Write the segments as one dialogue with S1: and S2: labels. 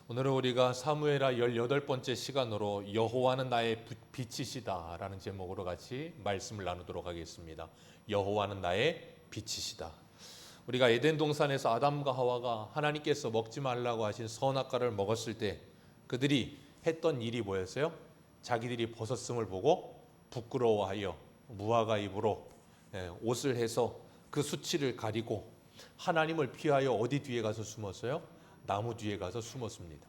S1: 오늘은 우리가 사무엘하 18번째 시간으로 여호와는 나의 빛이시다 라는 제목으로 같이 말씀을 나누도록 하겠습니다. 여호와는 나의 빛이시다. 우리가 에덴 동산에서 아담과 하와가 하나님께서 먹지 말라고 하신 선악과를 먹었을 때 그들이 했던 일이 뭐였어요? 자기들이 벗었음을 보고 부끄러워하여 무화과 잎으로 옷을 해서 그 수치를 가리고 하나님을 피하여 어디 뒤에 가서 숨었어요? 나무 뒤에 가서 숨었습니다.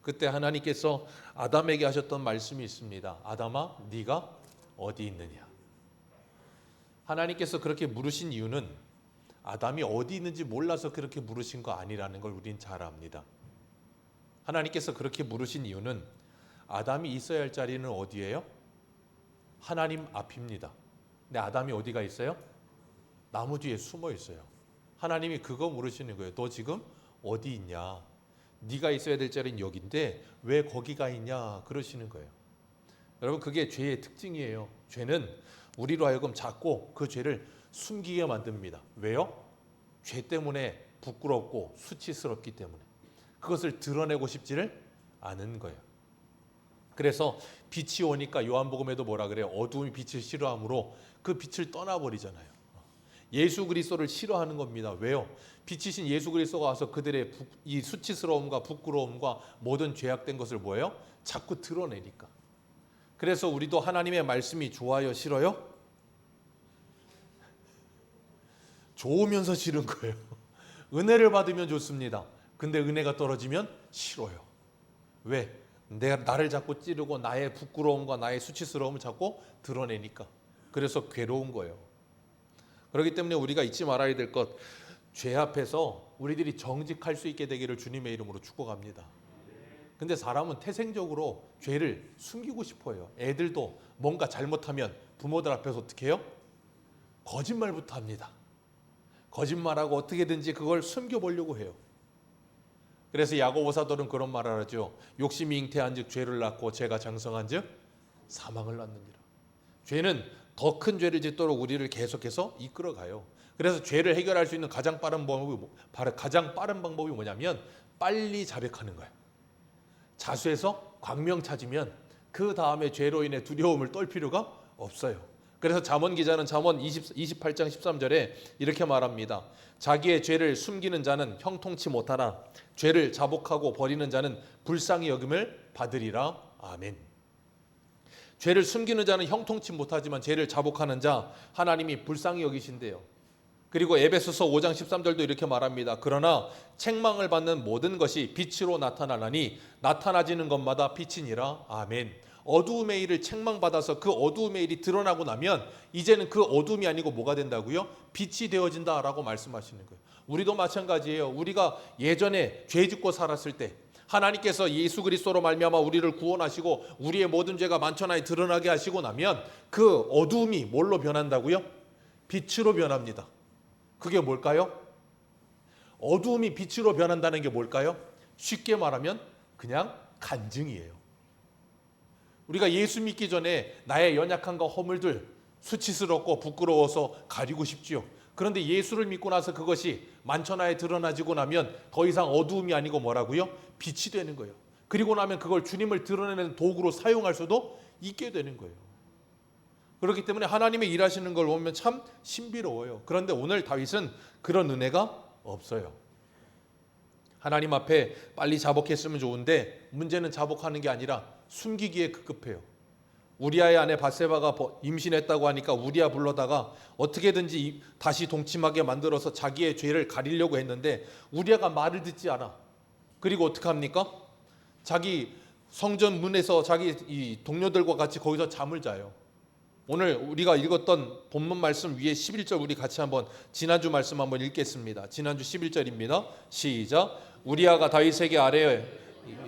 S1: 그때 하나님께서 아담에게 하셨던 말씀이 있습니다. 아담아, 네가 어디 있느냐? 하나님께서 그렇게 물으신 이유는 아담이 어디 있는지 몰라서 그렇게 물으신 거 아니라는 걸 우린 잘 압니다. 하나님께서 그렇게 물으신 이유는 아담이 있어야 할 자리는 어디예요? 하나님 앞입니다. 근데 아담이 어디가 있어요? 나무 뒤에 숨어 있어요. 하나님이 그거 물으시는 거예요. 너 지금 어디 있냐? 네가 있어야 될 자리는 여기인데 왜 거기가 있냐? 그러시는 거예요. 여러분, 그게 죄의 특징이에요. 죄는 우리로 하여금 자꾸 그 죄를 숨기게 만듭니다. 왜요? 죄 때문에 부끄럽고 수치스럽기 때문에 그것을 드러내고 싶지를 않은 거예요. 그래서 빛이 오니까 요한복음에도 뭐라 그래요? 어두움이 빛을 싫어하므로 그 빛을 떠나버리잖아요. 예수 그리스도를 싫어하는 겁니다. 왜요? 빛이신 예수 그리스도가 와서 그들의 이 수치스러움과 부끄러움과 모든 죄악된 것을 뭐예요? 자꾸 드러내니까. 그래서 우리도 하나님의 말씀이 좋아요, 싫어요? 좋으면서 싫은 거예요. 은혜를 받으면 좋습니다. 근데 은혜가 떨어지면 싫어요. 왜? 내가 나를 자꾸 찌르고 나의 부끄러움과 나의 수치스러움을 자꾸 드러내니까. 그래서 괴로운 거예요. 그렇기 때문에 우리가 잊지 말아야 될 것, 죄 앞에서 우리들이 정직할 수 있게 되기를 주님의 이름으로 축복합니다. 근데 사람은 태생적으로 죄를 숨기고 싶어요. 애들도 뭔가 잘못하면 부모들 앞에서 어떻게 해요? 거짓말부터 합니다. 거짓말하고 어떻게든지 그걸 숨겨보려고 해요. 그래서 야고보 사도는 그런 말을 하죠. 욕심이 잉태한 즉 죄를 낳고 죄가 장성한 즉 사망을 낳느니라. 죄는 더 큰 죄를 짓도록 우리를 계속해서 이끌어가요. 그래서 죄를 해결할 수 있는 가장 빠른 방법이 뭐냐면 빨리 자백하는 거예요. 자수해서 광명 찾으면 그 다음에 죄로 인해 두려움을 떨 필요가 없어요. 그래서 잠언 기자는 잠언 28장 13절에 이렇게 말합니다. 자기의 죄를 숨기는 자는 형통치 못하나 죄를 자복하고 버리는 자는 불쌍히 여김을 받으리라. 아멘. 죄를 숨기는 자는 형통치 못하지만 죄를 자복하는 자 하나님이 불쌍히 여기신대요. 그리고 에베소서 5장 13절도 이렇게 말합니다. 그러나 책망을 받는 모든 것이 빛으로 나타나나니 나타나지는 것마다 빛이니라. 아멘. 어두움의 일을 책망받아서 그 어두움의 일이 드러나고 나면 이제는 그 어두움이 아니고 뭐가 된다고요? 빛이 되어진다라고 말씀하시는 거예요. 우리도 마찬가지예요. 우리가 예전에 죄 짓고 살았을 때 하나님께서 예수 그리스도로 말미암아 우리를 구원하시고 우리의 모든 죄가 만천하에 드러나게 하시고 나면 그 어두움이 뭘로 변한다고요? 빛으로 변합니다. 그게 뭘까요? 어두움이 빛으로 변한다는 게 뭘까요? 쉽게 말하면 그냥 간증이에요. 우리가 예수 믿기 전에 나의 연약함과 허물들, 수치스럽고 부끄러워서 가리고 싶지요. 그런데 예수를 믿고 나서 그것이 만천하에 드러나지고 나면 더 이상 어두움이 아니고 뭐라고요? 빛이 되는 거예요. 그리고 나면 그걸 주님을 드러내는 도구로 사용할 수도 있게 되는 거예요. 그렇기 때문에 하나님의 일하시는 걸 보면 참 신비로워요. 그런데 오늘 다윗은 그런 은혜가 없어요. 하나님 앞에 빨리 자복했으면 좋은데 문제는 자복하는 게 아니라 숨기기에 급급해요. 우리아의 아내 밧세바가 임신했다고 하니까 우리아 불러다가 어떻게든지 다시 동침하게 만들어서 자기의 죄를 가리려고 했는데 우리아가 말을 듣지 않아. 그리고 어떻게 합니까? 자기 성전 문에서 자기 이 동료들과 같이 거기서 잠을 자요. 오늘 우리가 읽었던 본문 말씀 위에 11절 우리 같이 한번 지난주 말씀 한번 읽겠습니다. 지난주 11절입니다. 시작. 우리아가 다윗에게 아뢰어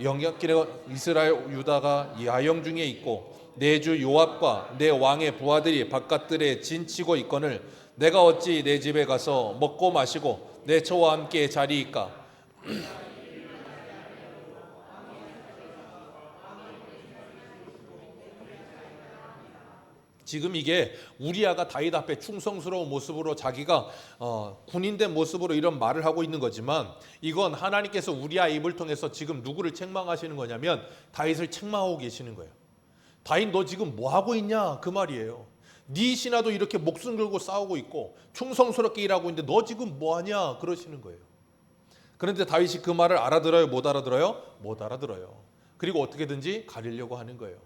S1: 영역길에 이스라엘 유다가 야영 중에 있고 내 주 요압과 내 왕의 부하들이 바깥들에 진치고 있거늘 내가 어찌 내 집에 가서 먹고 마시고 내 처와 함께 자리이까. 지금 이게 우리아가 다윗 앞에 충성스러운 모습으로 자기가 군인된 모습으로 이런 말을 하고 있는 거지만, 이건 하나님께서 우리아의 입을 통해서 지금 누구를 책망하시는 거냐면 다윗을 책망하고 계시는 거예요. 다윗, 너 지금 뭐 하고 있냐 그 말이에요. 네 신하도 이렇게 목숨 걸고 싸우고 있고 충성스럽게 일하고 있는데 너 지금 뭐 하냐 그러시는 거예요. 그런데 다윗이 그 말을 알아들어요, 못 알아들어요? 못 알아들어요. 그리고 어떻게든지 가리려고 하는 거예요.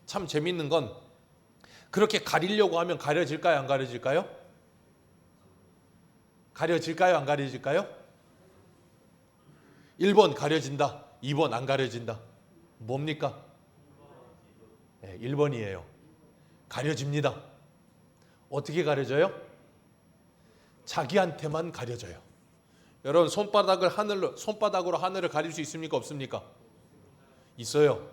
S1: 참 재밌는 건, 그렇게 가리려고 하면 가려질까요, 안 가려질까요? 가려질까요, 안 가려질까요? 1번 가려진다, 2번 안 가려진다. 뭡니까? 네, 1번이에요. 가려집니다. 어떻게 가려져요? 자기한테만 가려져요. 여러분, 손바닥으로 하늘을 가릴 수 있습니까, 없습니까? 있어요.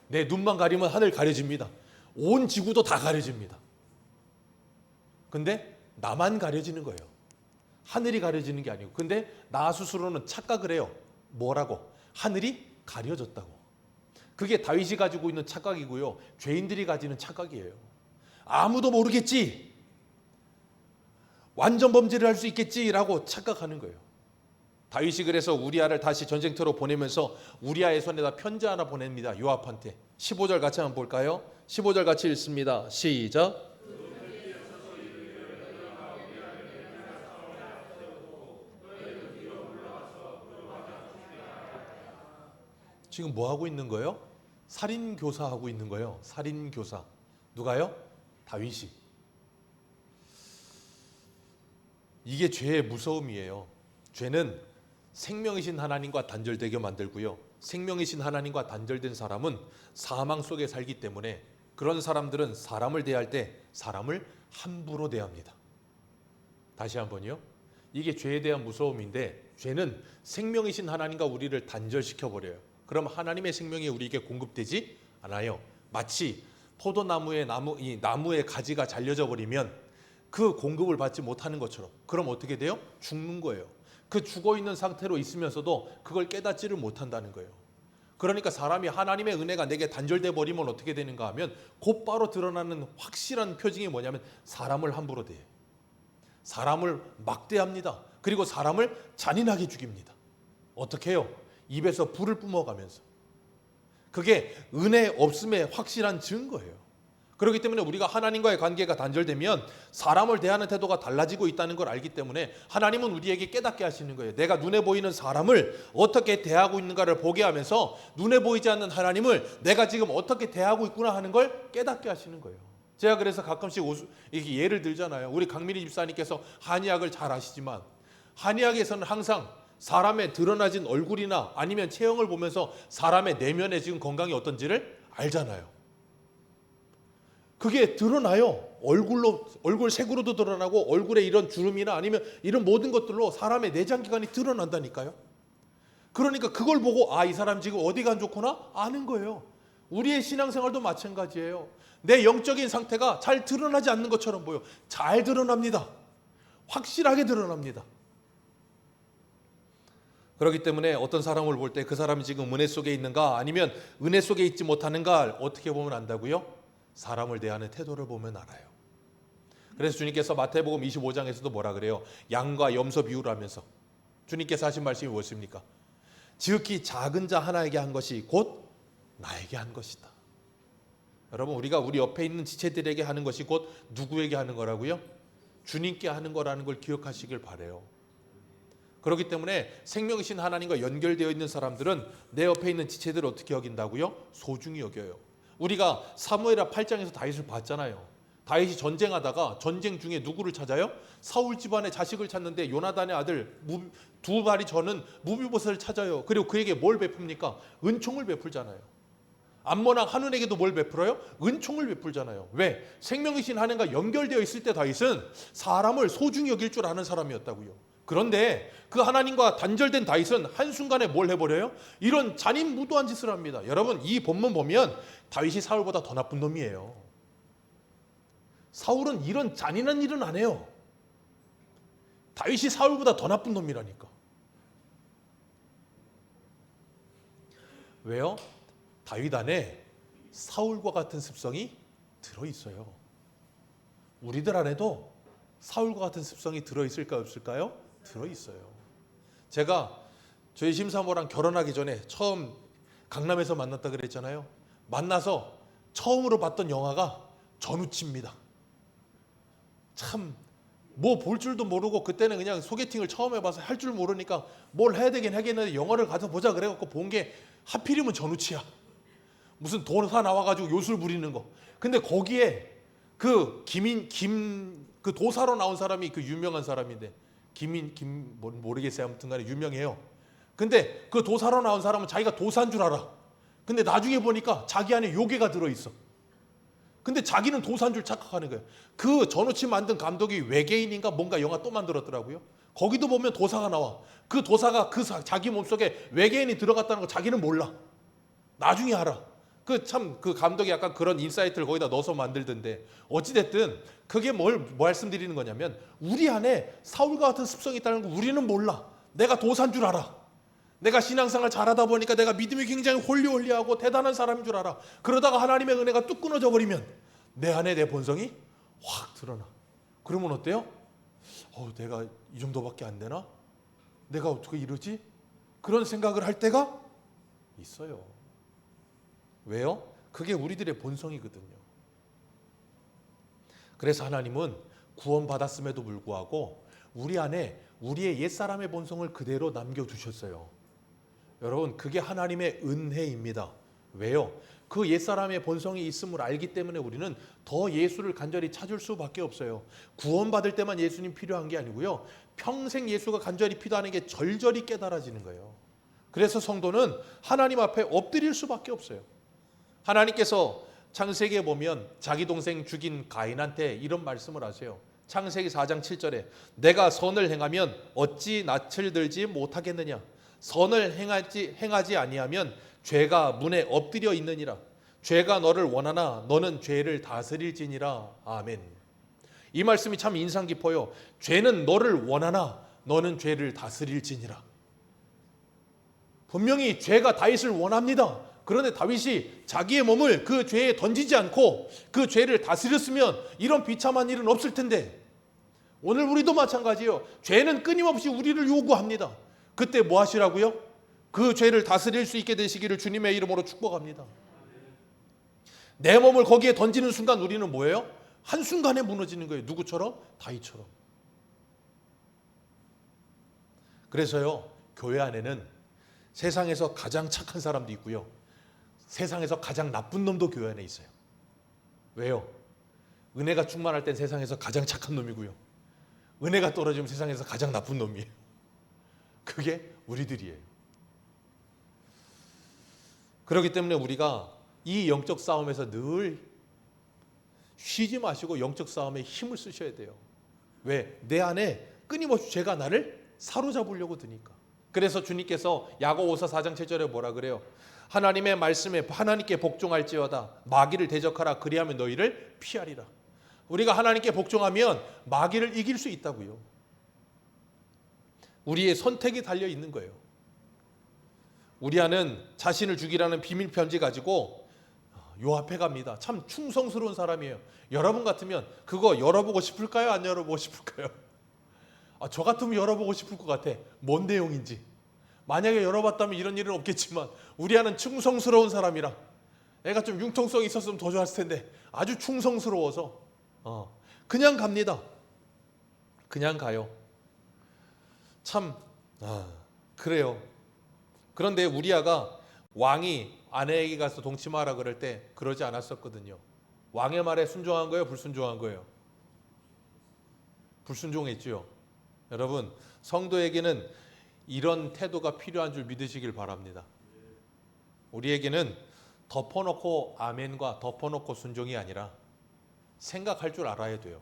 S1: 내 눈만 가리면 하늘 가려집니다. 온 지구도 다 가려집니다. 근데 나만 가려지는 거예요. 하늘이 가려지는 게 아니고. 근데 나 스스로는 착각을 해요. 뭐라고? 하늘이 가려졌다고. 그게 다윗이 가지고 있는 착각이고요, 죄인들이 가지는 착각이에요. 아무도 모르겠지, 완전 범죄를 할 수 있겠지라고 착각하는 거예요. 다윗이 그래서 우리아를 다시 전쟁터로 보내면서 우리아의 손에다 편지 하나 보냅니다, 요압한테. 15절 같이 한번 볼까요? 15절 같이 읽습니다. 시작. 지금 뭐 하고 있는 거예요? 살인교사 하고 있는 거예요. 살인교사. 누가요? 다윗이. 이게 죄의 무서움이에요. 죄는 생명이신 하나님과 단절되게 만들고요, 생명이신 하나님과 단절된 사람은 사망 속에 살기 때문에 그런 사람들은 사람을 대할 때 사람을 함부로 대합니다. 다시 한번요. 이게 죄에 대한 무서움인데, 죄는 생명이신 하나님과 우리를 단절시켜 버려요. 그럼 하나님의 생명이 우리에게 공급되지 않아요. 마치 포도나무의 나무의 가지가 잘려져 버리면 그 공급을 받지 못하는 것처럼. 그럼 어떻게 돼요? 죽는 거예요. 그 죽어 있는 상태로 있으면서도 그걸 깨닫지를 못한다는 거예요. 그러니까 사람이 하나님의 은혜가 내게 단절돼 버리면 어떻게 되는가 하면 곧바로 드러나는 확실한 표징이 뭐냐면 사람을 함부로 대해요. 사람을 막대합니다. 그리고 사람을 잔인하게 죽입니다. 어떻게 해요? 입에서 불을 뿜어가면서. 그게 은혜 없음의 확실한 증거예요. 그렇기 때문에 우리가 하나님과의 관계가 단절되면 사람을 대하는 태도가 달라지고 있다는 걸 알기 때문에 하나님은 우리에게 깨닫게 하시는 거예요. 내가 눈에 보이는 사람을 어떻게 대하고 있는가를 보게 하면서 눈에 보이지 않는 하나님을 내가 지금 어떻게 대하고 있구나 하는 걸 깨닫게 하시는 거예요. 제가 그래서 가끔씩 이렇게 예를 들잖아요. 우리 강민희 집사님께서 한의학을 잘 아시지만 한의학에서는 항상 사람의 드러나진 얼굴이나 아니면 체형을 보면서 사람의 내면의 지금 건강이 어떤지를 알잖아요. 그게 드러나요. 얼굴 색으로도 드러나고 얼굴에 이런 주름이나 아니면 이런 모든 것들로 사람의 내장기관이 드러난다니까요. 그러니까 그걸 보고 이 사람 지금 어디가 안 좋구나 아는 거예요. 우리의 신앙생활도 마찬가지예요. 내 영적인 상태가 잘 드러나지 않는 것처럼 보여. 잘 드러납니다. 확실하게 드러납니다. 그렇기 때문에 어떤 사람을 볼 때 그 사람이 지금 은혜 속에 있는가 아니면 은혜 속에 있지 못하는가 어떻게 보면 안다고요? 사람을 대하는 태도를 보면 알아요. 그래서 주님께서 마태복음 25장에서도 뭐라 그래요? 양과 염소 비유를 하면서 주님께서 하신 말씀이 무엇입니까? 지극히 작은 자 하나에게 한 것이 곧 나에게 한 것이다. 여러분, 우리가 우리 옆에 있는 지체들에게 하는 것이 곧 누구에게 하는 거라고요? 주님께 하는 거라는 걸 기억하시길 바라요. 그렇기 때문에 생명이신 하나님과 연결되어 있는 사람들은 내 옆에 있는 지체들을 어떻게 여긴다고요? 소중히 여겨요. 우리가 사무엘하 8장에서 다윗을 봤잖아요. 다윗이 전쟁하다가 전쟁 중에 누구를 찾아요? 사울 집안의 자식을 찾는데 요나단의 아들 두 발이 저는 무비보셋을 찾아요. 그리고 그에게 뭘 베풉니까? 은총을 베풀잖아요. 암몬왕 한운에게도 뭘 베풀어요? 은총을 베풀잖아요. 왜? 생명이신 하나님과 연결되어 있을 때 다윗은 사람을 소중히 여길 줄 아는 사람이었다고요. 그런데 그 하나님과 단절된 다윗은 한순간에 뭘 해버려요? 이런 잔인무도한 짓을 합니다. 여러분, 이 본문 보면 다윗이 사울보다 더 나쁜 놈이에요. 사울은 이런 잔인한 일은 안 해요. 다윗이 사울보다 더 나쁜 놈이라니까. 왜요? 다윗 안에 사울과 같은 습성이 들어있어요. 우리들 안에도 사울과 같은 습성이 들어있을까요, 없을까요? 들어있어요. 제가 저희 심사모랑 결혼하기 전에 처음 강남에서 만났다 그랬잖아요. 만나서 처음으로 봤던 영화가 전우치입니다. 참 뭐 볼 줄도 모르고 그때는 그냥 소개팅을 처음 해봐서 할 줄 모르니까 뭘 해야 되긴 하겠는데 영화를 가서 보자 그래갖고 본 게 하필이면 전우치야. 무슨 도사 나와가지고 요술 부리는 거. 근데 거기에 그 그 도사로 나온 사람이 그 유명한 사람인데 모르겠어요. 아무튼간에 유명해요. 근데 그 도사로 나온 사람은 자기가 도사인 줄 알아. 근데 나중에 보니까 자기 안에 요괴가 들어있어. 근데 자기는 도사인 줄 착각하는 거예요. 그 전우치 만든 감독이 외계인인가 뭔가 영화 또 만들었더라고요. 거기도 보면 도사가 나와. 그 도사가 자기 몸속에 외계인이 들어갔다는 거 자기는 몰라. 나중에 알아. 그 감독이 약간 그런 인사이트를 거기다 넣어서 만들던데, 어찌됐든 그게 뭘 말씀드리는 거냐면 우리 안에 사울과 같은 습성이 있다는 거 우리는 몰라. 내가 도사인 줄 알아. 내가 신앙생활 잘하다 보니까 내가 믿음이 굉장히 홀리홀리하고 대단한 사람인 줄 알아. 그러다가 하나님의 은혜가 뚝 끊어져 버리면 내 안에 내 본성이 확 드러나. 그러면 어때요? 내가 이 정도밖에 안 되나? 내가 어떻게 이러지? 그런 생각을 할 때가 있어요. 왜요? 그게 우리들의 본성이거든요. 그래서 하나님은 구원받았음에도 불구하고 우리 안에 우리의 옛사람의 본성을 그대로 남겨두셨어요. 여러분, 그게 하나님의 은혜입니다. 왜요? 그 옛사람의 본성이 있음을 알기 때문에 우리는 더 예수를 간절히 찾을 수밖에 없어요. 구원받을 때만 예수님 필요한 게 아니고요, 평생 예수가 간절히 필요하는 게 절절히 깨달아지는 거예요. 그래서 성도는 하나님 앞에 엎드릴 수밖에 없어요. 하나님께서 창세기에 보면 자기 동생 죽인 가인한테 이런 말씀을 하세요. 창세기 4장 7절에 내가 선을 행하면 어찌 낯을 들지 못하겠느냐. 선을 행하지 아니하면 죄가 문에 엎드려 있느니라. 죄가 너를 원하나 너는 죄를 다스릴지니라. 아멘. 이 말씀이 참 인상 깊어요. 죄는 너를 원하나 너는 죄를 다스릴지니라. 분명히 죄가 다윗을 원합니다. 그런데 다윗이 자기의 몸을 그 죄에 던지지 않고 그 죄를 다스렸으면 이런 비참한 일은 없을 텐데, 오늘 우리도 마찬가지예요. 죄는 끊임없이 우리를 요구합니다. 그때 뭐 하시라고요? 그 죄를 다스릴 수 있게 되시기를 주님의 이름으로 축복합니다. 내 몸을 거기에 던지는 순간 우리는 뭐예요? 한순간에 무너지는 거예요. 누구처럼? 다윗처럼. 그래서요, 교회 안에는 세상에서 가장 착한 사람도 있고요, 세상에서 가장 나쁜 놈도 교회 안에 있어요. 왜요? 은혜가 충만할 땐 세상에서 가장 착한 놈이고요, 은혜가 떨어지면 세상에서 가장 나쁜 놈이에요. 그게 우리들이에요. 그렇기 때문에 우리가 이 영적 싸움에서 늘 쉬지 마시고 영적 싸움에 힘을 쓰셔야 돼요. 왜? 내 안에 끊임없이 죄가 나를 사로잡으려고 드니까. 그래서 주님께서 야고보서 4장 7절에 뭐라 그래요? 하나님의 말씀에 하나님께 복종할지어다 마귀를 대적하라 그리하면 너희를 피하리라. 우리가 하나님께 복종하면 마귀를 이길 수 있다고요. 우리의 선택이 달려 있는 거예요. 우리아는 자신을 죽이라는 비밀 편지 가지고 요 앞에 갑니다. 참 충성스러운 사람이에요. 여러분 같으면 그거 열어보고 싶을까요? 안 열어보고 싶을까요? 저 같으면 열어보고 싶을 것 같아. 뭔 내용인지. 만약에 열어봤다면 이런 일은 없겠지만 우리아는 충성스러운 사람이라, 애가 좀 융통성이 있었으면 더 좋았을 텐데 아주 충성스러워서 그냥 갑니다. 그냥 가요. 참 그래요. 그런데 우리아가 왕이 아내에게 가서 동침하라 그럴 때 그러지 않았었거든요. 왕의 말에 순종한 거예요? 불순종한 거예요? 불순종했죠. 여러분, 성도에게는 이런 태도가 필요한 줄 믿으시길 바랍니다. 우리에게는 덮어놓고 아멘과 덮어놓고 순종이 아니라 생각할 줄 알아야 돼요.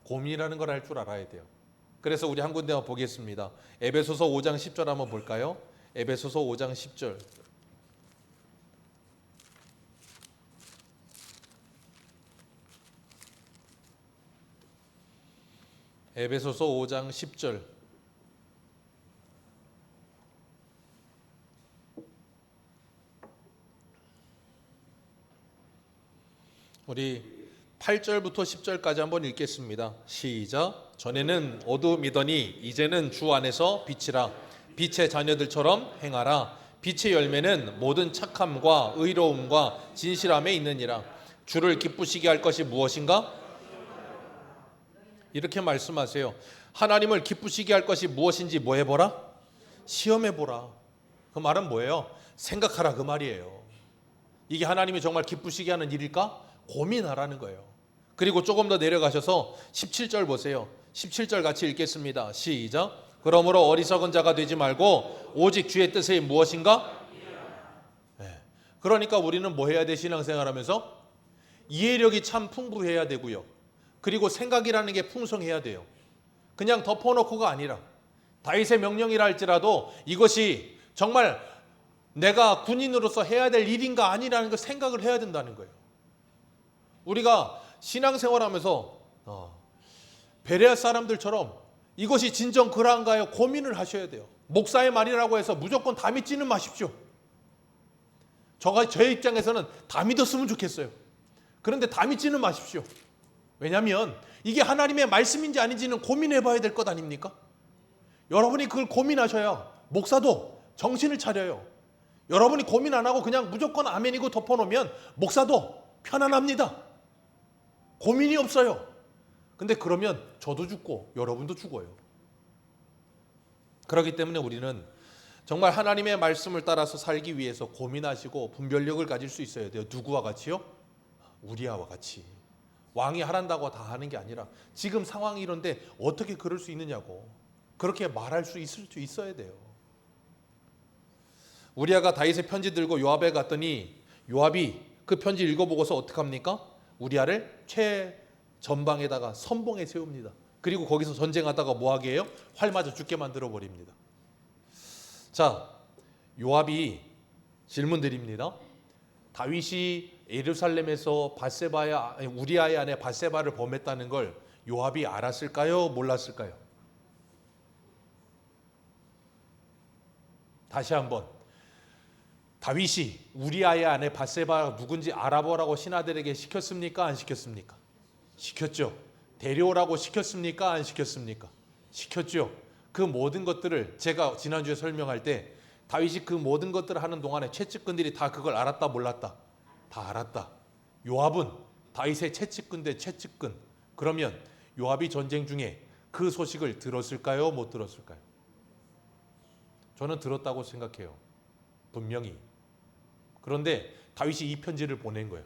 S1: 고민이라는 걸 할 줄 알아야 돼요. 그래서 우리 한 군데 보겠습니다. 에베소서 5장 10절 한번 볼까요? 에베소서 5장 10절. 에베소서 5장 10절. 우리 8절부터 10절까지 한번 읽겠습니다. 시작. 전에는 어두움이더니 이제는 주 안에서 빛이라. 빛의 자녀들처럼 행하라. 빛의 열매는 모든 착함과 의로움과 진실함에 있느니라. 주를 기쁘시게 할 것이 무엇인가? 이렇게 말씀하세요. 하나님을 기쁘시게 할 것이 무엇인지 뭐 해보라? 시험해보라. 그 말은 뭐예요? 생각하라 그 말이에요. 이게 하나님이 정말 기쁘시게 하는 일일까? 고민하라는 거예요. 그리고 조금 더 내려가셔서 17절 보세요. 17절 같이 읽겠습니다. 시작. 그러므로 어리석은 자가 되지 말고 오직 주의 뜻이 무엇인가? 네. 그러니까 우리는 뭐 해야 돼? 신앙생활하면서 이해력이 참 풍부해야 되고요. 그리고 생각이라는 게 풍성해야 돼요. 그냥 덮어놓고가 아니라 다윗의 명령이라 할지라도 이것이 정말 내가 군인으로서 해야 될 일인가 아니라는 걸 생각을 해야 된다는 거예요. 우리가 신앙생활하면서 베레아 사람들처럼 이것이 진정 그러한가요? 고민을 하셔야 돼요. 목사의 말이라고 해서 무조건 다 믿지는 마십시오. 제 입장에서는 다 믿었으면 좋겠어요. 그런데 다 믿지는 마십시오. 왜냐하면 이게 하나님의 말씀인지 아닌지는 고민해 봐야 될 것 아닙니까? 여러분이 그걸 고민하셔야 목사도 정신을 차려요. 여러분이 고민 안 하고 그냥 무조건 아멘이고 덮어놓으면 목사도 편안합니다. 고민이 없어요. 근데 그러면 저도 죽고 여러분도 죽어요. 그렇기 때문에 우리는 정말 하나님의 말씀을 따라서 살기 위해서 고민하시고 분별력을 가질 수 있어야 돼요. 누구와 같이요? 우리아와 같이. 왕이 하란다고 다 하는 게 아니라 지금 상황이 이런데 어떻게 그럴 수 있느냐고 그렇게 말할 수 있어야 돼요. 우리아가 다윗의 편지 들고 요압에 갔더니 요압이 그 편지 읽어보고서 어떻게 합니까? 우리아를 최전방에다가 선봉에 세웁니다. 그리고 거기서 전쟁하다가 뭐하게 해요? 활 맞아 죽게 만들어 버립니다. 자, 요압이 질문 드립니다. 다윗이 예루살렘에서 우리아의 아내 밧세바를 범했다는 걸 요압이 알았을까요? 몰랐을까요? 다시 한번. 다윗이 우리아의 아내 밧세바가 누군지 알아보라고 신하들에게 시켰습니까? 안 시켰습니까? 시켰죠. 데려오라고 시켰습니까? 안 시켰습니까? 시켰죠. 그 모든 것들을 제가 지난주에 설명할 때 다윗이 그 모든 것들을 하는 동안에 최측근들이 다 그걸 알았다 몰랐다? 다 알았다. 요압은 다윗의 최측근. 그러면 요압이 전쟁 중에 그 소식을 들었을까요? 못 들었을까요? 저는 들었다고 생각해요. 분명히. 그런데 다윗이 이 편지를 보낸 거예요.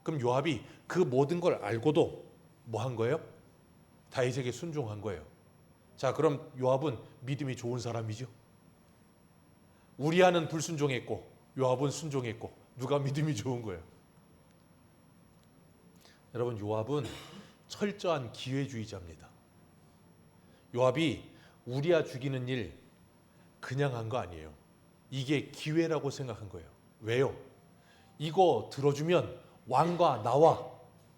S1: 그럼 요압이 그 모든 걸 알고도 뭐 한 거예요? 다윗에게 순종한 거예요. 자, 그럼 요압은 믿음이 좋은 사람이죠. 우리아는 불순종했고 요압은 순종했고 누가 믿음이 좋은 거예요? 여러분, 요압은 철저한 기회주의자입니다. 요압이 우리아 죽이는 일 그냥 한 거 아니에요. 이게 기회라고 생각한 거예요. 왜요? 이거 들어주면 왕과 나와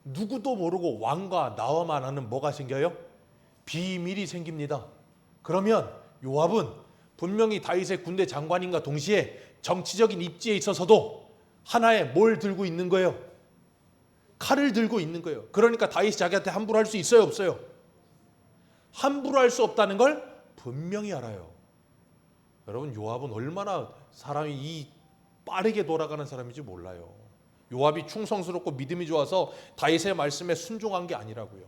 S1: 누구도 모르고 왕과 나와만 하는 뭐가 생겨요? 비밀이 생깁니다. 그러면 요압은 분명히 다윗의 군대 장관인과 동시에 정치적인 입지에 있어서도 하나의 뭘 들고 있는 거예요? 칼을 들고 있는 거예요. 그러니까 다윗이 자기한테 함부로 할 수 있어요? 없어요? 함부로 할 수 없다는 걸 분명히 알아요. 여러분, 요압은 얼마나 사람이 빠르게 돌아가는 사람인지 몰라요. 요압이 충성스럽고 믿음이 좋아서 다윗의 말씀에 순종한 게 아니라고요.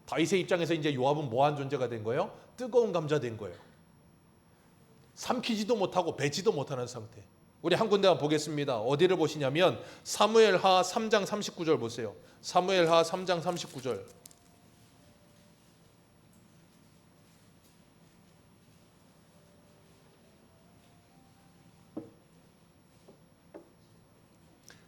S1: 다윗의 입장에서 이제 요압은 뭐한 존재가 된 거예요? 뜨거운 감자 된 거예요. 삼키지도 못하고 베지도 못하는 상태. 우리 한 군데만 보겠습니다. 어디를 보시냐면 사무엘하 3장 39절 보세요. 사무엘하 3장 39절.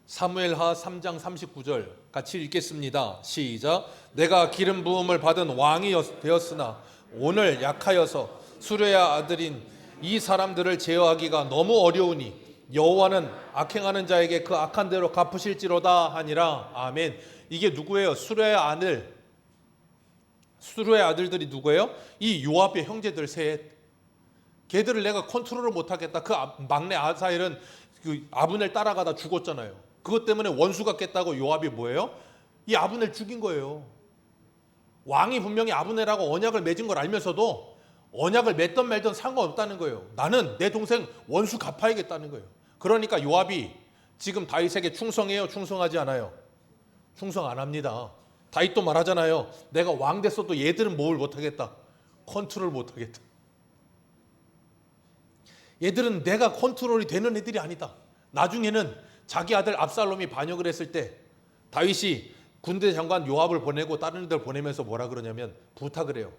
S1: 사무엘하 3장 39절 같이 읽겠습니다. 시작. 내가 기름 부음을 받은 왕이 되었으나 오늘 약하여서 수레의 아들인 이 사람들을 제어하기가 너무 어려우니 여호와는 악행하는 자에게 그 악한 대로 갚으실지로다 하니라. 아멘. 이게 누구예요? 수레의 아들들이 누구예요? 이 요압의 형제들 셋. 걔들을 내가 컨트롤을 못하겠다. 그 막내 아사엘은 그 아브넬 따라가다 죽었잖아요. 그것 때문에 원수가 깼다고 요압이 뭐예요? 이 아브넬 죽인 거예요. 왕이 분명히 아브넬하고 언약을 맺은 걸 알면서도 언약을 맺던 말던 상관없다는 거예요. 나는 내 동생 원수 갚아야겠다는 거예요. 그러니까 요압이 지금 다윗에게 충성해요? 충성하지 않아요? 충성 안 합니다. 다윗도 말하잖아요. 내가 왕 됐어도 얘들은 뭘 못하겠다. 컨트롤 못하겠다. 얘들은 내가 컨트롤이 되는 애들이 아니다. 나중에는 자기 아들 압살롬이 반역을 했을 때 다윗이 군대 장관 요압을 보내고 다른 애들 보내면서 뭐라 그러냐면 부탁을 해요.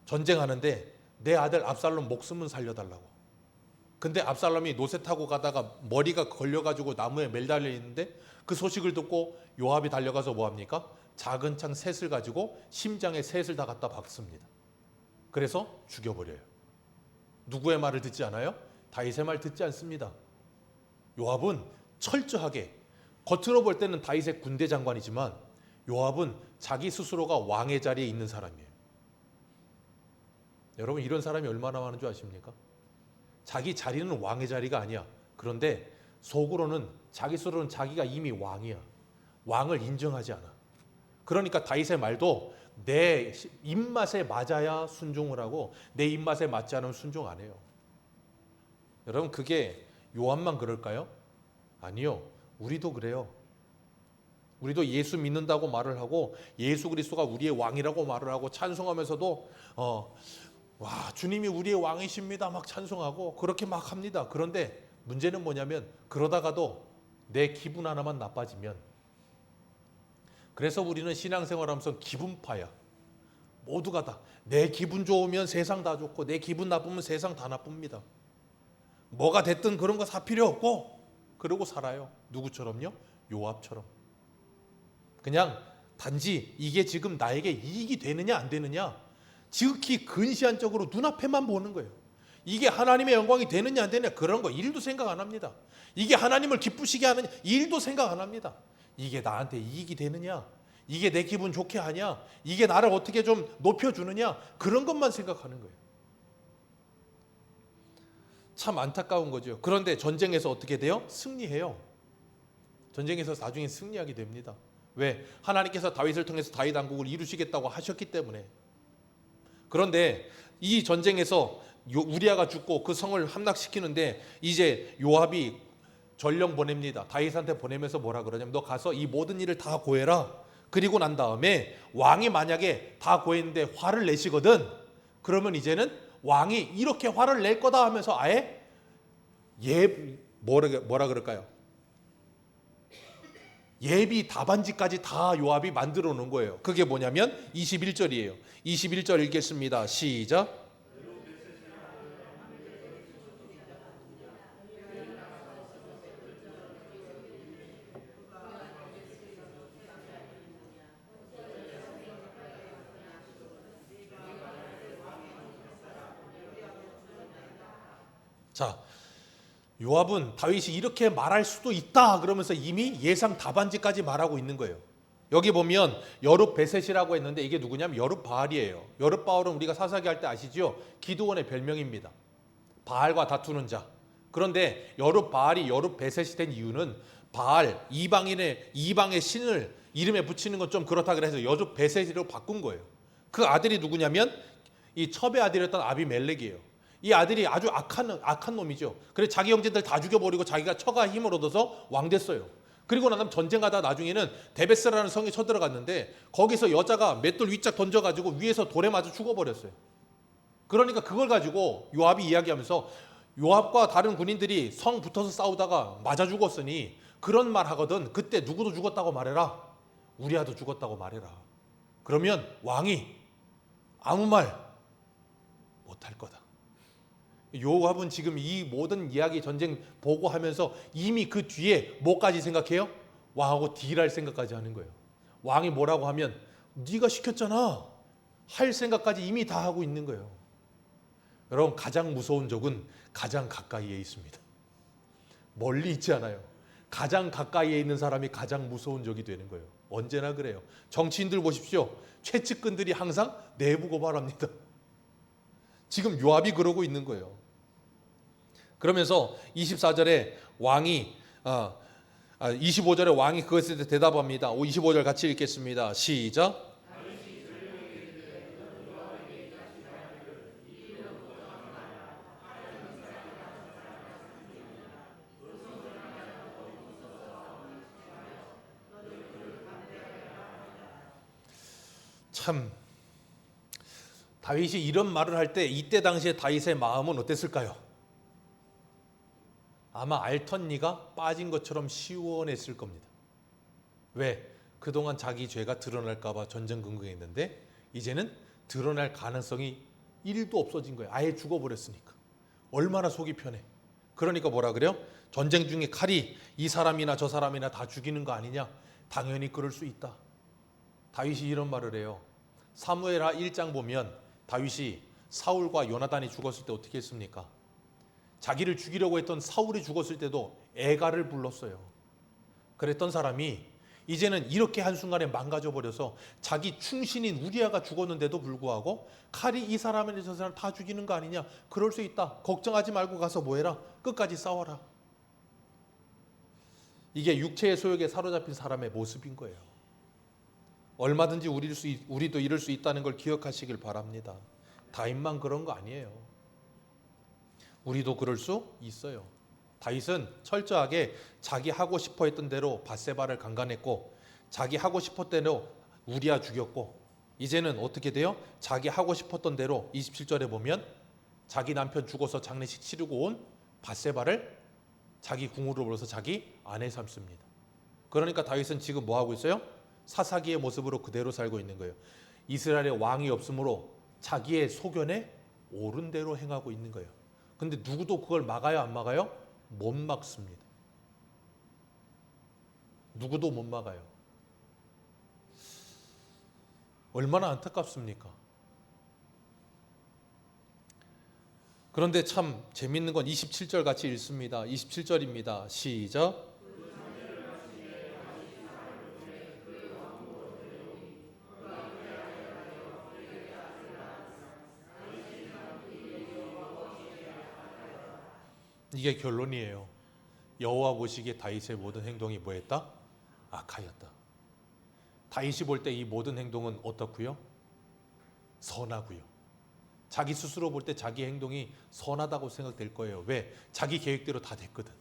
S1: 전쟁하는데 내 아들 압살롬 목숨은 살려달라고. 근데 압살롬이 노새 타고 가다가 머리가 걸려가지고 나무에 매달려 있는데 그 소식을 듣고 요압이 달려가서 뭐합니까? 작은 창 셋을 가지고 심장에 셋을 다 갖다 박습니다. 그래서 죽여버려요. 누구의 말을 듣지 않아요? 다윗의 말 듣지 않습니다. 요압은 철저하게, 겉으로 볼 때는 다윗의 군대 장관이지만 요압은 자기 스스로가 왕의 자리에 있는 사람이에요. 여러분, 이런 사람이 얼마나 많은 줄 아십니까? 자기 자리는 왕의 자리가 아니야. 그런데 속으로는 자기 스스로는 자기가 이미 왕이야. 왕을 인정하지 않아. 그러니까 다윗의 말도 내 입맛에 맞아야 순종을 하고 내 입맛에 맞지 않으면 순종 안 해요. 여러분, 그게 요압만 그럴까요? 아니요. 우리도 그래요. 우리도 예수 믿는다고 말을 하고 예수 그리스도가 우리의 왕이라고 말을 하고 찬송하면서도 와, 주님이 우리의 왕이십니다 막 찬송하고 그렇게 막 합니다. 그런데 문제는 뭐냐면 그러다가도 내 기분 하나만 나빠지면, 그래서 우리는 신앙생활하면서 기분파야. 모두가 다 내 기분 좋으면 세상 다 좋고 내 기분 나쁘면 세상 다 나쁩니다. 뭐가 됐든 그런 거 다 필요 없고 그러고 살아요. 누구처럼요? 요압처럼. 그냥 단지 이게 지금 나에게 이익이 되느냐 안 되느냐 지극히 근시안적으로 눈앞에만 보는 거예요. 이게 하나님의 영광이 되느냐 안 되느냐 그런 거 일도 생각 안 합니다. 이게 하나님을 기쁘시게 하느냐 일도 생각 안 합니다. 이게 나한테 이익이 되느냐, 이게 내 기분 좋게 하냐, 이게 나를 어떻게 좀 높여주느냐 그런 것만 생각하는 거예요. 참 안타까운 거죠. 그런데 전쟁에서 어떻게 돼요? 승리해요. 전쟁에서 나중에 승리하게 됩니다. 왜? 하나님께서 다윗을 통해서 다윗 왕국을 이루시겠다고 하셨기 때문에. 그런데 이 전쟁에서 우리아가 죽고 그 성을 함락시키는데 이제 요압이 전령 보냅니다. 다윗한테 보내면서 뭐라 그러냐면 너 가서 이 모든 일을 다 고해라. 그리고 난 다음에 왕이 만약에 다 고했는데 화를 내시거든, 그러면 이제는 왕이 이렇게 화를 낼 거다 하면서 아예 뭐라 그럴까요? 예비 답안지까지 다 요압이 만들어 놓은 거예요. 그게 뭐냐면 21절이에요. 21절 읽겠습니다. 시작. 자, 요압은 다윗이 이렇게 말할 수도 있다 그러면서 이미 예상 답안지까지 말하고 있는 거예요. 여기 보면 여룹베셋이라고 했는데 이게 누구냐면 여룹바알이에요. 여룹바알은 우리가 사사기 할 때 아시죠? 기드온의 별명입니다. 바알과 다투는 자. 그런데 여룹바알이 여룹베셋이 된 이유는 바알, 이방의 신을 이름에 붙이는 건 좀 그렇다 그래서 여룹베셋으로 바꾼 거예요. 그 아들이 누구냐면 이 첩의 아들이었던 아비멜렉이에요. 이 아들이 아주 악한 놈이죠. 그래서 자기 형제들 다 죽여버리고 자기가 처가 힘을 얻어서 왕 됐어요. 그리고 나면 전쟁하다 나중에는 데베스라는 성에 쳐들어갔는데 거기서 여자가 맷돌 위짝 던져가지고 위에서 돌에 맞아 죽어버렸어요. 그러니까 그걸 가지고 요압이 이야기하면서 요압과 다른 군인들이 성 붙어서 싸우다가 맞아 죽었으니 그런 말 하거든. 그때 누구도 죽었다고 말해라. 우리아도 죽었다고 말해라. 그러면 왕이 아무 말 못할 거다. 요압은 지금 이 모든 이야기 전쟁 보고하면서 이미 그 뒤에 뭐까지 생각해요? 왕하고 딜할 생각까지 하는 거예요. 왕이 뭐라고 하면 네가 시켰잖아 할 생각까지 이미 다 하고 있는 거예요. 여러분, 가장 무서운 적은 가장 가까이에 있습니다. 멀리 있지 않아요. 가장 가까이에 있는 사람이 가장 무서운 적이 되는 거예요. 언제나 그래요. 정치인들 보십시오. 최측근들이 항상 내부 고발합니다. 지금 요압이 그러고 있는 거예요. 그러면서 24절에 왕이 25절에 왕이 그것에 대답합니다. 25절 같이 읽겠습니다. 시작. 참 다윗이 이런 말을 할 때 이때 당시에 다윗의 마음은 어땠을까요? 아마 알턴니가 빠진 것처럼 시원했을 겁니다. 왜? 그동안 자기 죄가 드러날까 봐 전전긍긍했는데 이제는 드러날 가능성이 1도 없어진 거예요. 아예 죽어버렸으니까. 얼마나 속이 편해. 그러니까 뭐라 그래요? 전쟁 중에 칼이 이 사람이나 저 사람이나 다 죽이는 거 아니냐? 당연히 그럴 수 있다. 다윗이 이런 말을 해요. 사무엘하 1장 보면 다윗이 사울과 요나단이 죽었을 때 어떻게 했습니까? 자기를 죽이려고 했던 사울이 죽었을 때도 애가를 불렀어요. 그랬던 사람이 이제는 이렇게 한순간에 망가져버려서 자기 충신인 우리아가 죽었는데도 불구하고 칼이 이 사람이나 저 사람 다 죽이는 거 아니냐? 그럴 수 있다. 걱정하지 말고 가서 뭐해라? 끝까지 싸워라. 이게 육체의 소욕에 사로잡힌 사람의 모습인 거예요. 얼마든지 우리도 이럴 수 있다는 걸 기억하시길 바랍니다. 다윗만 그런 거 아니에요. 우리도 그럴 수 있어요. 다윗은 철저하게 자기 하고 싶어 했던 대로 밧세바를 강간했고 자기 하고 싶었던 대로 우리아 죽였고 이제는 어떻게 돼요? 자기 하고 싶었던 대로 27절에 보면 자기 남편 죽어서 장례식 치르고 온 밧세바를 자기 궁으로 불러서 자기 아내 삼습니다. 그러니까 다윗은 지금 뭐 하고 있어요? 사사기의 모습으로 그대로 살고 있는 거예요. 이스라엘의 왕이 없으므로 자기의 소견에 옳은 대로 행하고 있는 거예요. 근데 누구도 그걸 막아요, 안 막아요? 못 막습니다. 누구도 못 막아요. 얼마나 안타깝습니까? 그런데 참 재밌는 건 27절 같이 읽습니다. 27절입니다. 시작. 이게 결론이에요. 여호와 보시기에 다윗의 모든 행동이 뭐했다? 악하였다. 다윗이 볼 때 이 모든 행동은 어떻고요? 선하고요. 자기 스스로 볼 때 자기 행동이 선하다고 생각될 거예요. 왜? 자기 계획대로 다 됐거든.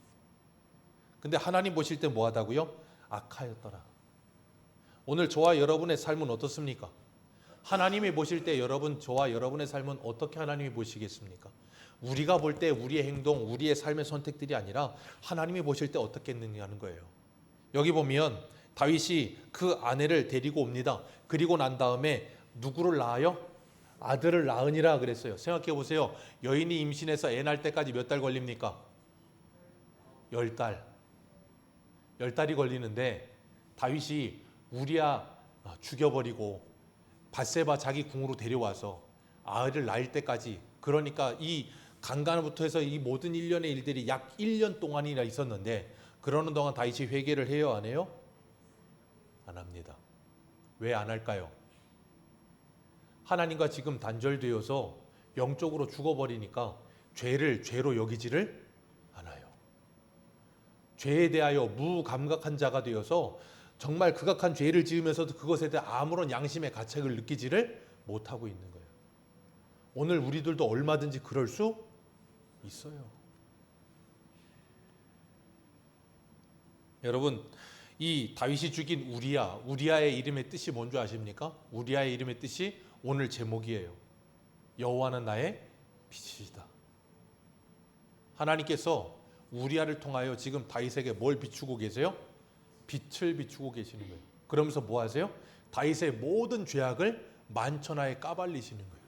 S1: 근데 하나님 보실 때 뭐하다고요? 악하였더라. 오늘 저와 여러분의 삶은 어떻습니까? 하나님이 보실 때 저와 여러분의 삶은 어떻게 하나님이 보시겠습니까? 우리가 볼 때 우리의 행동, 우리의 삶의 선택들이 아니라 하나님이 보실 때 어떻겠느냐 하는 거예요. 여기 보면 다윗이 그 아내를 데리고 옵니다. 그리고 난 다음에 누구를 낳아요? 아들을 낳으니라 그랬어요. 생각해 보세요. 여인이 임신해서 애 낳을 때까지 몇 달 걸립니까? 10달. 10달이 걸리는데 다윗이 우리아 죽여버리고 밧세바 자기 궁으로 데려와서 아이를 낳을 때까지, 그러니까 이 강간부터 해서 이 모든 일련의 일들이 약 1년 동안이나 있었는데 그러는 동안 다윗이 회개를 해요, 안 해요? 안 합니다. 왜 안 할까요? 하나님과 지금 단절되어서 영적으로 죽어버리니까 죄를 죄로 여기지를 않아요. 죄에 대하여 무감각한 자가 되어서 정말 극악한 죄를 지으면서도 그것에 대해 아무런 양심의 가책을 느끼지를 못하고 있는 거예요. 오늘 우리들도 얼마든지 그럴 수 있어요. 여러분, 이 다윗이 죽인 우리아의 이름의 뜻이 뭔지 아십니까? 우리아의 이름의 뜻이 오늘 제목이에요. 여호와는 나의 빛이시다. 하나님께서 우리아를 통하여 지금 다윗에게 뭘 비추고 계세요? 빛을 비추고 계시는 거예요. 그러면서 뭐 하세요? 다윗의 모든 죄악을 만천하에 까발리시는 거예요.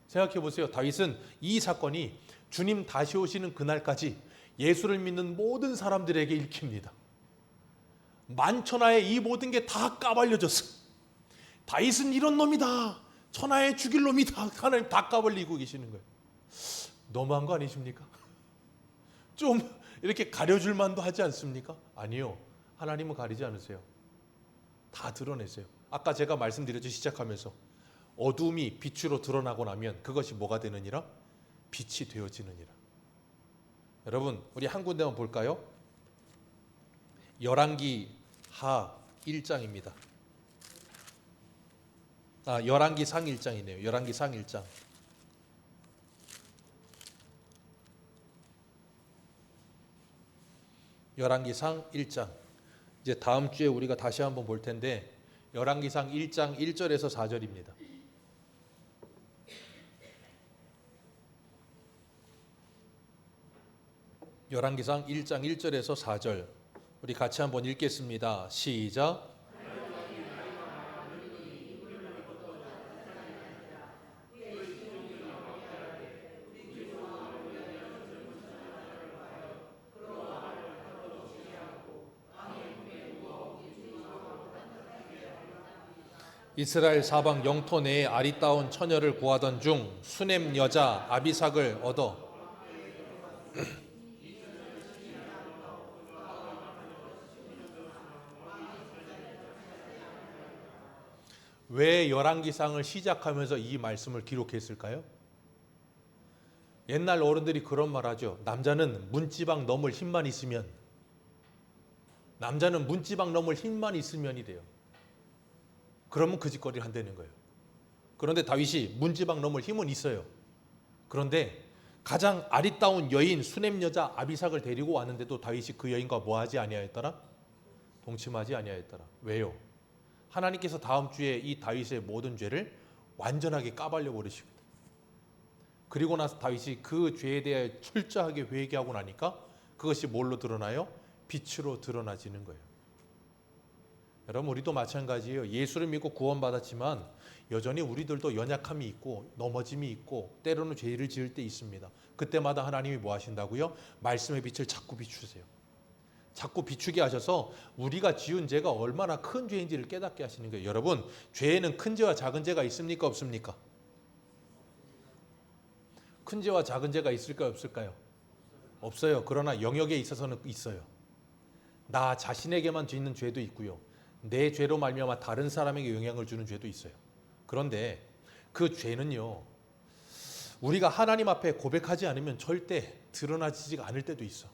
S1: 생각해 보세요. 다윗은 이 사건이 주님 다시 오시는 그날까지 예수를 믿는 모든 사람들에게 읽힙니다. 만천하에 이 모든 게 다 까발려졌어. 다윗은 이런 놈이다. 천하에 죽일 놈이다. 하나님 다 까발리고 계시는 거예요. 너무한 거 아니십니까? 좀 이렇게 가려줄 만도 하지 않습니까? 아니요. 하나님은 가리지 않으세요. 다 드러내세요. 아까 제가 말씀드렸죠. 시작하면서 어둠이 빛으로 드러나고 나면 그것이 뭐가 되느니라? 빛이 되어지느니라. 여러분, 우리 한 군데만 볼까요? 열왕기 하 1장입니다. 열왕기 상 1장이네요. 열왕기 상 1장. 열왕기상 1장. 이제 다음 주에 우리가 다시 한번 볼 텐데 열왕기상 1장 1절에서 4절입니다. 열왕기상 1장 1절에서 4절. 우리 같이 한번 읽겠습니다. 시작. 이스라엘 사방 영토 내에 아리따운 처녀를 구하던 중 수넴 여자 아비삭을 얻어 왜 열왕기상을 시작하면서 이 말씀을 기록했을까요? 옛날 어른들이 그런 말 하죠. 남자는 문지방 넘을 힘만 있으면, 남자는 문지방 넘을 힘만 있으면이래요. 그러면 그 짓거리를 한다는 거예요. 그런데 다윗이 문지방 넘을 힘은 있어요. 그런데 가장 아리따운 여인 수넴 여자 아비삭을 데리고 왔는데도 다윗이 그 여인과 뭐하지 아니하였더라? 동침하지 아니하였더라. 왜요? 하나님께서 다음 주에 이 다윗의 모든 죄를 완전하게 까발려 버리시거든. 그리고 나서 다윗이 그 죄에 대해 철저하게 회개하고 나니까 그것이 뭘로 드러나요? 빛으로 드러나지는 거예요. 여러분, 우리도 마찬가지예요. 예수를 믿고 구원받았지만 여전히 우리들도 연약함이 있고 넘어짐이 있고 때로는 죄를 지을 때 있습니다. 그때마다 하나님이 뭐 하신다고요? 말씀의 빛을 자꾸 비추세요. 자꾸 비추게 하셔서 우리가 지은 죄가 얼마나 큰 죄인지를 깨닫게 하시는 거예요. 여러분, 죄에는 큰 죄와 작은 죄가 있습니까? 없습니까? 큰 죄와 작은 죄가 있을까요? 없을까요? 없어요. 그러나 영역에 있어서는 있어요. 나 자신에게만 짓는 죄도 있고요. 내 죄로 말미암아 다른 사람에게 영향을 주는 죄도 있어요. 그런데 그 죄는요, 우리가 하나님 앞에 고백하지 않으면 절대 드러나지가 않을 때도 있어.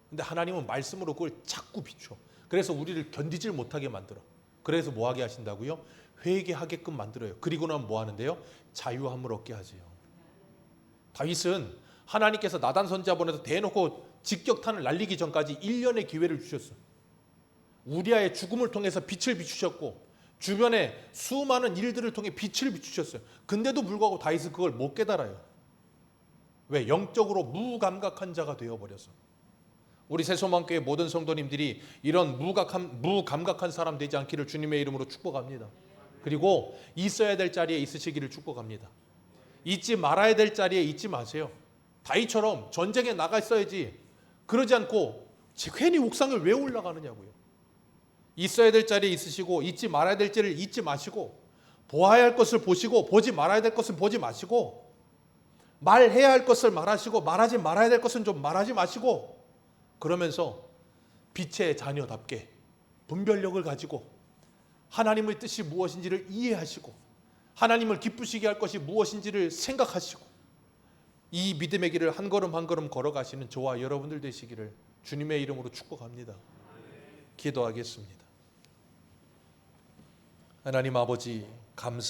S1: 근데 하나님은 말씀으로 그걸 자꾸 비춰. 그래서 우리를 견디질 못하게 만들어. 그래서 뭐 하게 하신다고요? 회개하게끔 만들어요. 그리고 나면 뭐 하는데요? 자유함을 얻게 하세요. 다윗은 하나님께서 나단 선지자 보내서 대놓고 직격탄을 날리기 전까지 1년의 기회를 주셨어. 우리아의 죽음을 통해서 빛을 비추셨고 주변에 수많은 일들을 통해 빛을 비추셨어요. 근데도 불구하고 다윗은 그걸 못 깨달아요. 왜? 영적으로 무감각한 자가 되어버려서. 우리 새소망교회 모든 성도님들이 이런 무감각한 사람 되지 않기를 주님의 이름으로 축복합니다. 그리고 있어야 될 자리에 있으시기를 축복합니다. 잊지 말아야 될 자리에 잊지 마세요. 다윗처럼 전쟁에 나가 있어야지. 그러지 않고 괜히 옥상을 왜 올라가느냐고요. 있어야 될 자리에 있으시고 잊지 말아야 될 자리를 잊지 마시고 보아야 할 것을 보시고 보지 말아야 될 것은 보지 마시고 말해야 할 것을 말하시고 말하지 말아야 될 것은 좀 말하지 마시고 그러면서 빛의 자녀답게 분별력을 가지고 하나님의 뜻이 무엇인지를 이해하시고 하나님을 기쁘시게 할 것이 무엇인지를 생각하시고 이 믿음의 길을 한 걸음 한 걸음 걸어가시는 저와 여러분들 되시기를 주님의 이름으로 축복합니다. 기도하겠습니다. 하나님 아버지, 감사